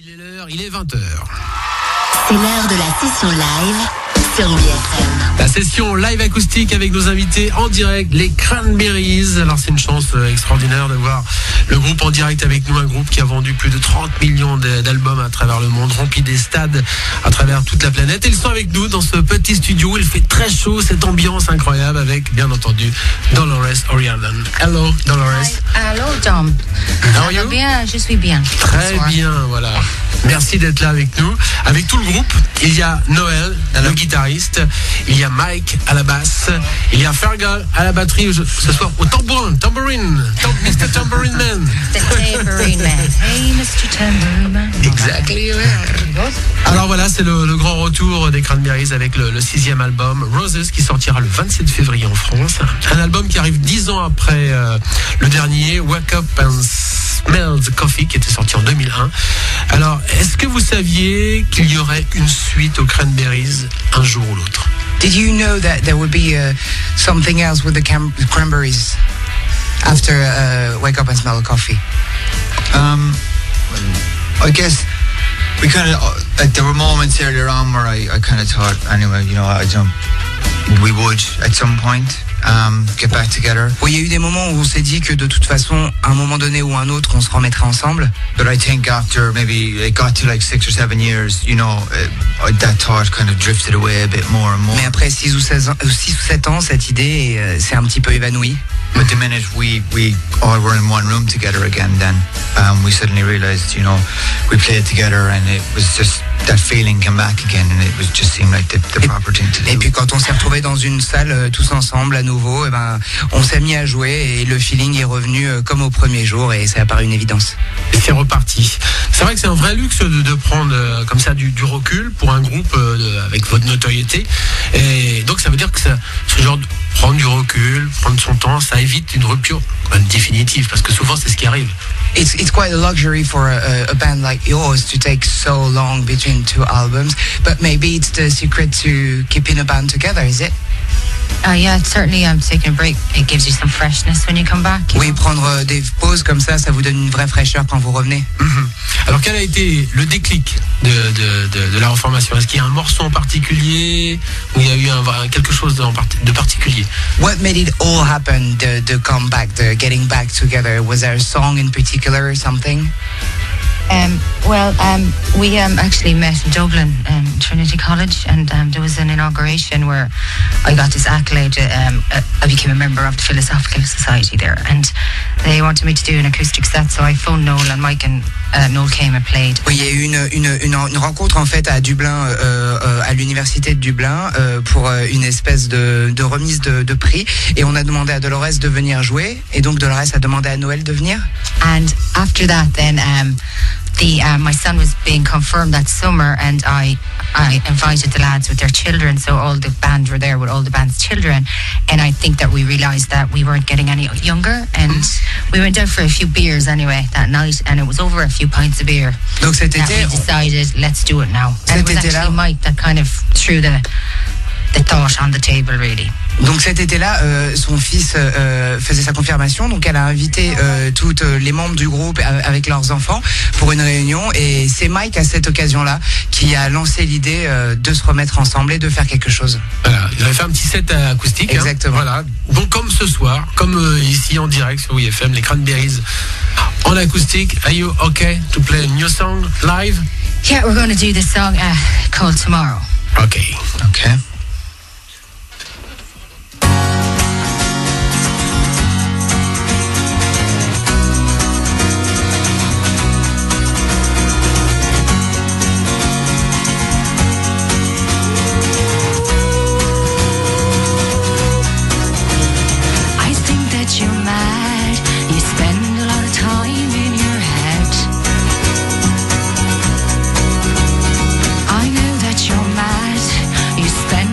Il est l'heure, il est 20h. C'est l'heure de la session live sur WFM. La session live acoustique avec nos invités en direct, les Cranberries. Alors c'est une chance extraordinaire de voir le groupe en direct avec nous, un groupe qui a vendu plus de 30 millions d'albums à travers le monde, rempli des stades à travers toute la planète. Et ils sont avec nous dans ce petit studio, il fait très chaud, cette ambiance incroyable avec, bien entendu, Dolores O'Riordan. Hello, Dolores. Hi. Hello, Tom. How are you? Bien, je suis bien. Très bien, voilà. Merci d'être là avec nous. Avec tout le groupe, il y a Noël, le guitariste, il y a Mike à la basse, il y a Fergal à la batterie ce soir au tambourine, Mr. Tambourine Man. The Tambourine Man. Hey, Mr. Tambourine Man. Exactly. Alors voilà, c'est le grand retour des Cranberries avec le 6e album Roses qui sortira le 27 février en France. Un album qui arrive 10 ans après le dernier Wake Up and Smell the Coffee qui était sorti en 2001. Alors, est-ce que vous saviez qu'il y aurait une suite aux Cranberries un jour ou l'autre? Did you know that there would be something else with the Cranberries after Wake Up and Smell the Coffee? I guess we kind of there were moments earlier on where I kind of thought, anyway, you know, we would at some point get back together. Oui, il y a eu des moments où on s'est dit que de toute façon, à un moment donné ou un autre, on se remettrait ensemble. But I think after maybe it got to like 6 or 7 years, you know, that thought kind of drifted away a bit more and more. Mais après 6 ou 7 ans, cette idée s'est un petit peu évanouie. But the minute we all were in one room together again, then we suddenly realized, you know, we played together and it was just that feeling came back again and it was just seemed like the proper thing to do. Et puis quand on s'est retrouvés dans une salle tous ensemble à nouveau, et ben on s'est mis à jouer et le feeling est revenu comme au premier jour et ça a paru une évidence. Et c'est reparti. C'est vrai que c'est un vrai luxe de prendre comme ça du recul pour un groupe avec votre notoriété. Et donc ça veut dire que ce genre de prendre du recul, prendre son temps, ça évite une rupture définitive parce que souvent c'est ce qui arrive. It's quite a luxury for a band like yours to take so long between 2 albums, but maybe it's the secret to keeping a band together, is it? Yeah, certainly taking a break. It gives you some freshness when you come back. Oui, prendre des pauses comme ça vous donne une vraie fraîcheur quand vous revenez. Alors quel a été le déclic de la reformation? Est-ce qu'il y a un morceau en particulier ou il y a eu quelque chose de particulier? What made it all happen, the comeback, the getting back together? Was there a song in particular or something? We actually met in Dublin, Trinity College, and there was an inauguration where I got this accolade. I became a member of the Philosophical Society there, and they wanted me to do an acoustic set, so I phoned Noel and Mike, and Noel came and played. Oui, il y a eu une rencontre en fait à Dublin, à l'université de Dublin, pour une espèce de remise de prix, et on a demandé à Dolores de venir jouer, et donc Dolores a demandé à Noël de venir. And after that, then my son was being confirmed that summer, and I invited the lads with their children, so all the band were there with all the band's children, and I think that we realised that we weren't getting any younger, and we went out for a few beers anyway that night, and it was over a few pints of beer. Donc cet that été, we decided, let's do it now. And it was actually Mike that kind of threw the thought on the table, really. Donc cet été-là, son fils faisait sa confirmation, donc elle a invité toutes les membres du groupe avec leurs enfants pour une réunion, et c'est Mike à cette occasion-là qui a lancé l'idée de se remettre ensemble et de faire quelque chose. Voilà, ils avaient fait un petit set acoustique. Exactement. Voilà. Donc comme ce soir, comme ici en direct sur WFM, les Cranberries en acoustique. Are you okay to play a new song live? Yeah, we're going to do this song called Tomorrow. Okay. Okay. You spend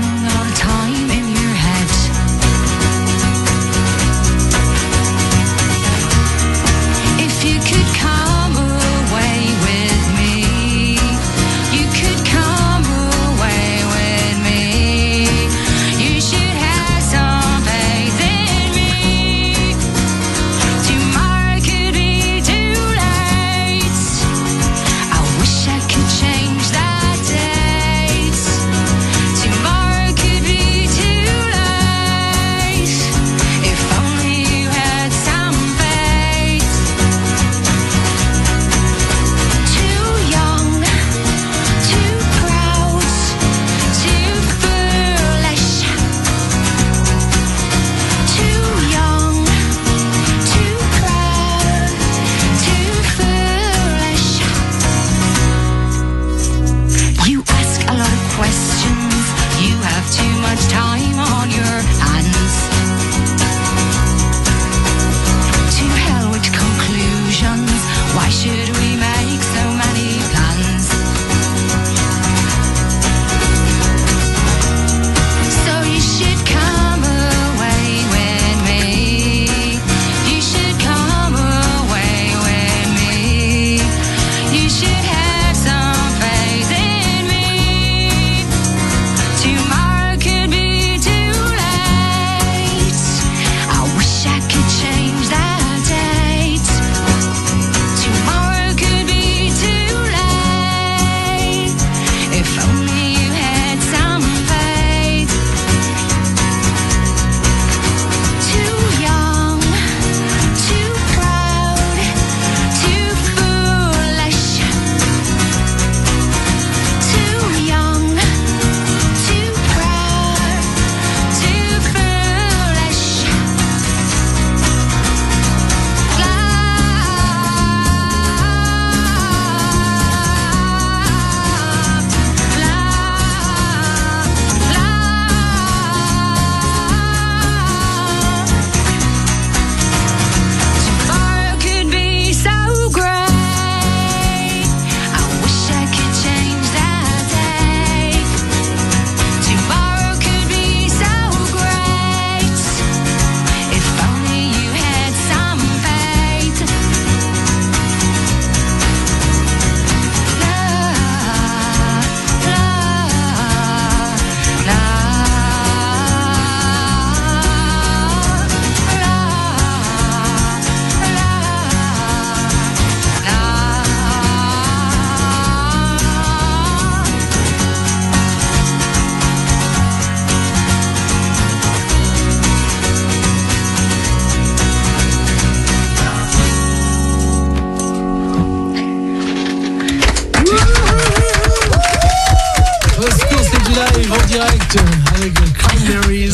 direct avec les Cranberries.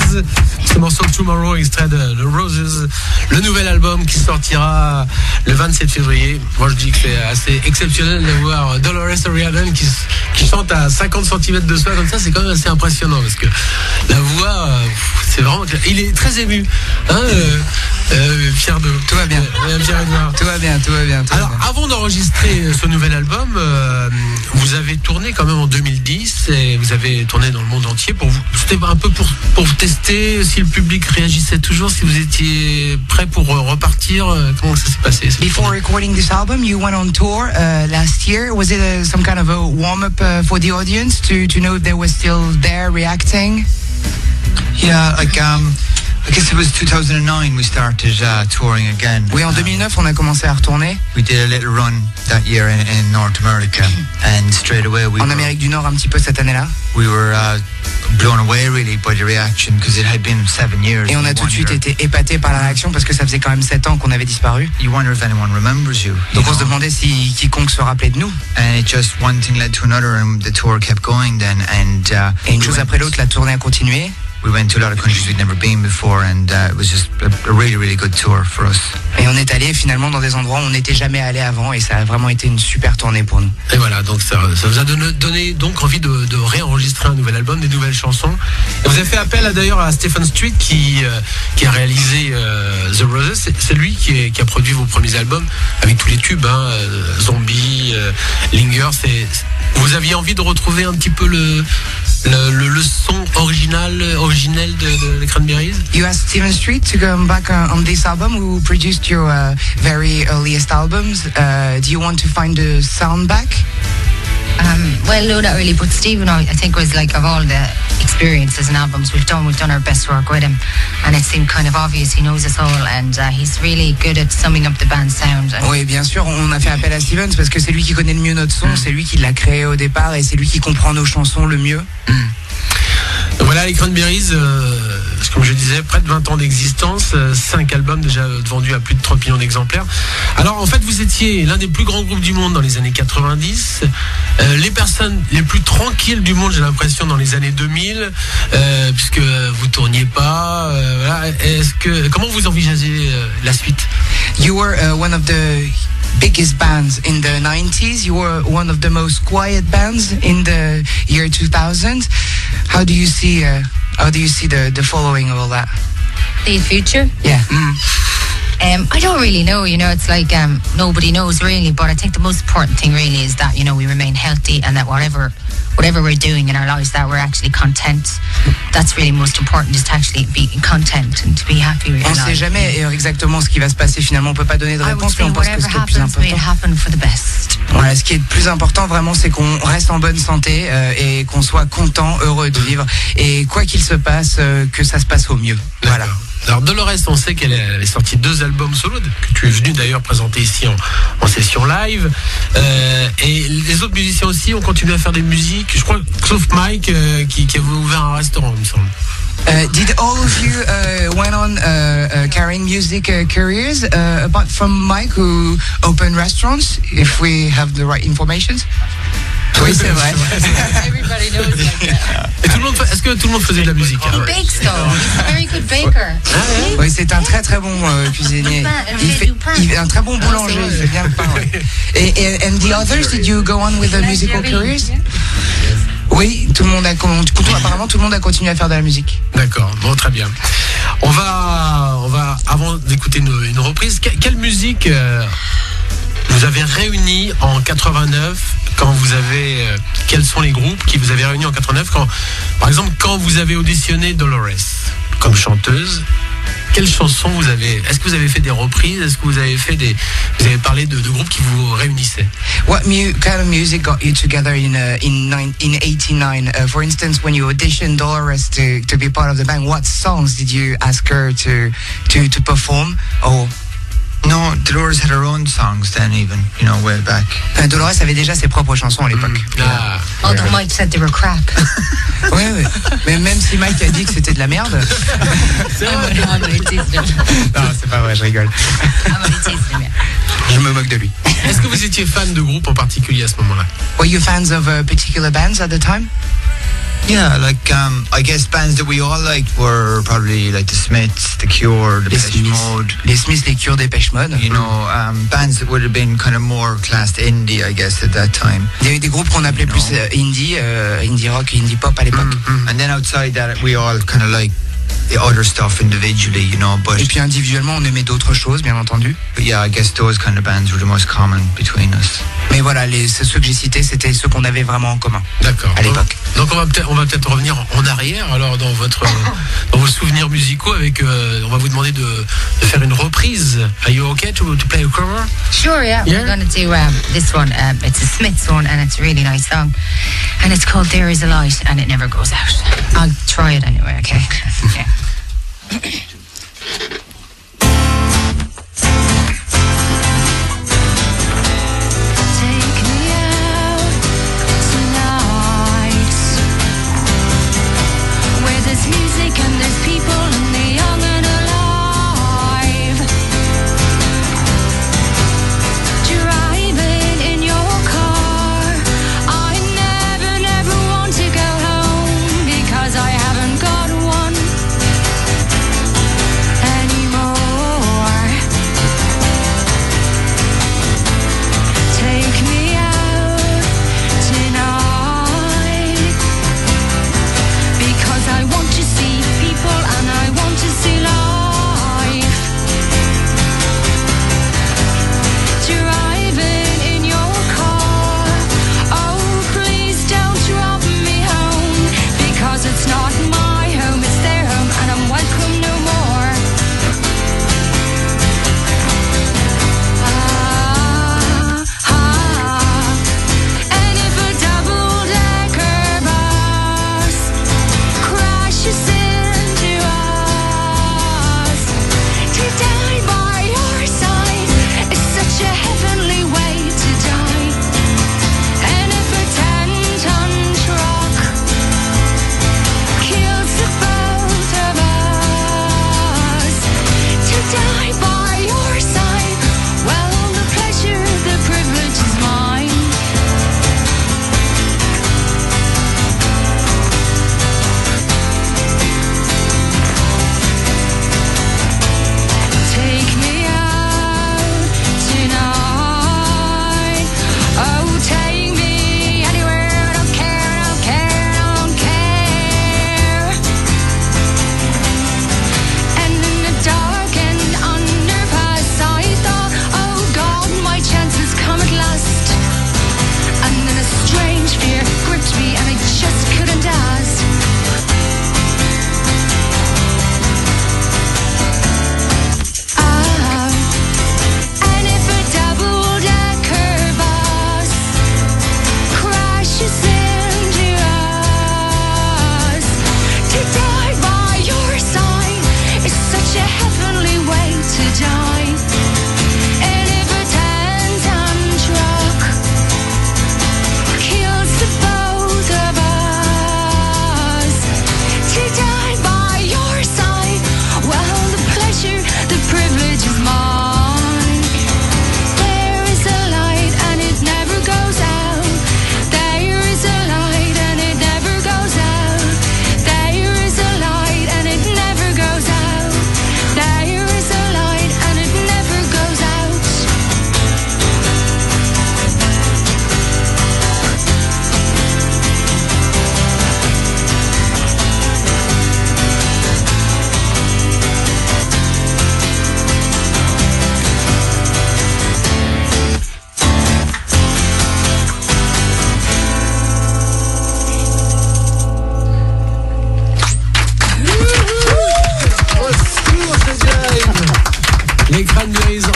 Ce morceau Tomorrow, extrait de The Roses, le nouvel album qui sortira le 27 février. Moi je dis que c'est assez exceptionnel de voir Dolores O'Riordan qui chante à 50 cm de soi comme ça, c'est quand même assez impressionnant parce que la voix, c'est vraiment... Il est très ému, hein, Pierre de... Tout va bien. Pierre-Edouard. Tout va bien. Alors, avant d'enregistrer ce nouvel album, vous avez tourné quand même en 2010 et vous avez tourné dans le monde entier. C'était un peu pour tester si le public réagissait toujours, si vous étiez prêt pour repartir. Comment ça s'est passé? Before recording this album, you went on tour last year. Was it some kind of a warm-up for the audience to know if they were still there reacting? Yeah, like I guess it was 2009 we started touring again. Oui, en 2009, on a commencé à retourner. We did a little run that year in North America, and straight away En Amérique du Nord un petit peu cette année-là. we were blown away really by the reaction because it had been 7 years. Et on a tout de suite été épaté par la réaction parce que ça faisait quand même 7 ans qu'on avait disparu. You wonder if anyone remembers you. Donc on se demandait si quiconque se rappelait de nous. And it just one thing led to another, and the tour kept going then. And Et une chose après l'autre, la tournée a continué. we went to a lot of countries we'd never been before, and it was just a really, really good tour for us. Et on est allé finalement dans des endroits où on n'était jamais allé avant et ça a vraiment été une super tournée pour nous. Et voilà, donc ça vous a donné donc envie de réenregistrer un nouvel album, des nouvelles chansons. Et vous avez fait appel d'ailleurs à Stephen Street qui a réalisé The Roses. C'est lui qui a produit vos premiers albums avec tous les tubes, hein, Zombie, Linger. Vous aviez envie de retrouver un petit peu le son original de Cranberries? You asked Stephen Street to come back on this album who produced your very earliest albums. Do you want to find the sound back? Well, no, not really. But Stephen, I think, was like, of all the experiences and albums we've done our best work with him, and it seemed kind of obvious. He knows us all, and he's really good at summing up the band's sound. Oui, bien sûr, on a fait appel à Stevens parce que c'est lui qui connaît le mieux notre son, c'est lui qui l'a créé au départ et c'est lui qui comprend nos chansons le mieux. Voilà les Cranberries, comme je disais, près de 20 ans d'existence, 5 albums déjà vendus à plus de 30 millions d'exemplaires. Alors en fait vous étiez l'un des plus grands groupes du monde dans les années 90, les personnes les plus tranquilles du monde, j'ai l'impression, dans les années 2000, puisque vous tourniez pas. Voilà. Comment vous envisagez la suite? You were one of the biggest bands in the 90s. You were one of the most quiet bands in the year 2000. How do you see the following of all that? The future? Yeah. I don't really know, it's like nobody knows really, but I think the most important thing really is that, we remain healthy and that whatever we're doing in our lives, that we're actually content. That's really most important, is to actually be content and to be happy with your On ne sait life. jamais exactement ce qui va se passer finalement, on peut pas donner de I would réponse, say mais on pense que ce qui est le plus whatever happens, may it important. happen for the best. Voilà, ce qui est le plus important vraiment, c'est qu'on reste en bonne santé et qu'on soit content, heureux de vivre et quoi qu'il se passe, que ça se passe au mieux. Voilà. D'accord. Alors Dolores, on sait qu'elle avait sorti 2 albums solo que tu es venu d'ailleurs présenter ici en session live, et les autres musiciens aussi ont continué à faire des musiques, je crois, sauf Mike qui a ouvert un restaurant, il me semble. Did all of you went on carrying music careers apart from Mike who opened restaurants, if we have the right information? Oui, c'est vrai. Everybody knows like that. Et est-ce que tout le monde faisait de la musique? He bakes though. He's a very good baker. Oui, c'est un très très bon cuisinier. Il fait un très bon boulanger, il fait bien le pain. Ouais. Et and the others, did you go on with the musical careers? Oui, apparemment tout le monde a continué à faire de la musique. D'accord, bon, très bien. On va avant d'écouter une reprise, quelle musique vous avez réuni en 89 quels sont les groupes qui vous avez réunis en 89 par exemple, quand vous avez auditionné Dolores comme chanteuse, quelles chansons est-ce que vous avez fait des reprises? Est-ce que vous avez parlé de groupes qui vous réunissaient? What kind of music got you together in 89? For instance, when you auditioned Dolores to be part of the band, what songs did you ask her to perform? Or No, Dolores had her own songs then, even, way back. Dolores avait déjà ses propres chansons à l'époque. Although Mike said they were crap. Oui, mais même si Mike a dit que c'était de la merde. Non, c'est pas vrai, je rigole. Je me moque de lui. Est-ce que vous étiez fan de groupes en particulier à ce moment-là? Were you fans of particular bands at the time? Yeah, like I guess bands that we all liked were probably like the Smiths, the Cure, the Depeche Mode. Les Smiths, les Cure, Depeche Mode. You know, bands that would have been kind of more classed indie, I guess, at that time. Des groupes qu'on appelait plus indie, indie rock, indie pop à l'époque. And then outside that, we all kind of like the other stuff individually, you know. But et puis individuellement, on aimait d'autres choses, bien entendu. But yeah, I guess those kind of bands were the most common between us. Mais voilà, ceux que j'ai cités, c'était ceux qu'on avait vraiment en commun. D'accord. À l'époque. Donc on va peut-être revenir en arrière alors dans vos souvenirs musicaux avec on va vous demander de faire une reprise. Are you okay to play a cover? Sure, yeah. We're going to do this one. It's a Smiths one and it's a really nice song. And it's called There Is a Light and It Never Goes Out. I'll try it anyway, okay? Yeah.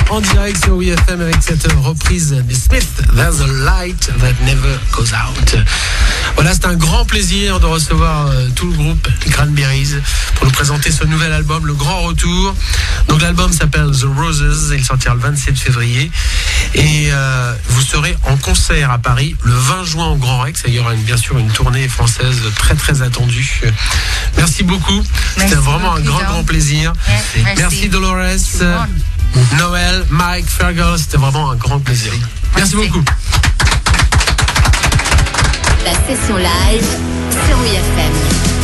En direct sur WFM avec cette reprise des Smiths, There's a Light That Never Goes Out. Voilà, c'est un grand plaisir de recevoir tout le groupe les Cranberries pour nous présenter ce nouvel album, le grand retour. Donc l'album s'appelle The Roses, il sortira le 27 février et vous serez en concert à Paris le 20 juin au Grand Rex. Il y aura bien sûr une tournée française très très attendue. Merci beaucoup, c'était vraiment un grand plaisir. Merci Dolores, Noël, Mike, Fergal, c'était vraiment un grand plaisir. Merci beaucoup. La session live sur Rouille FM.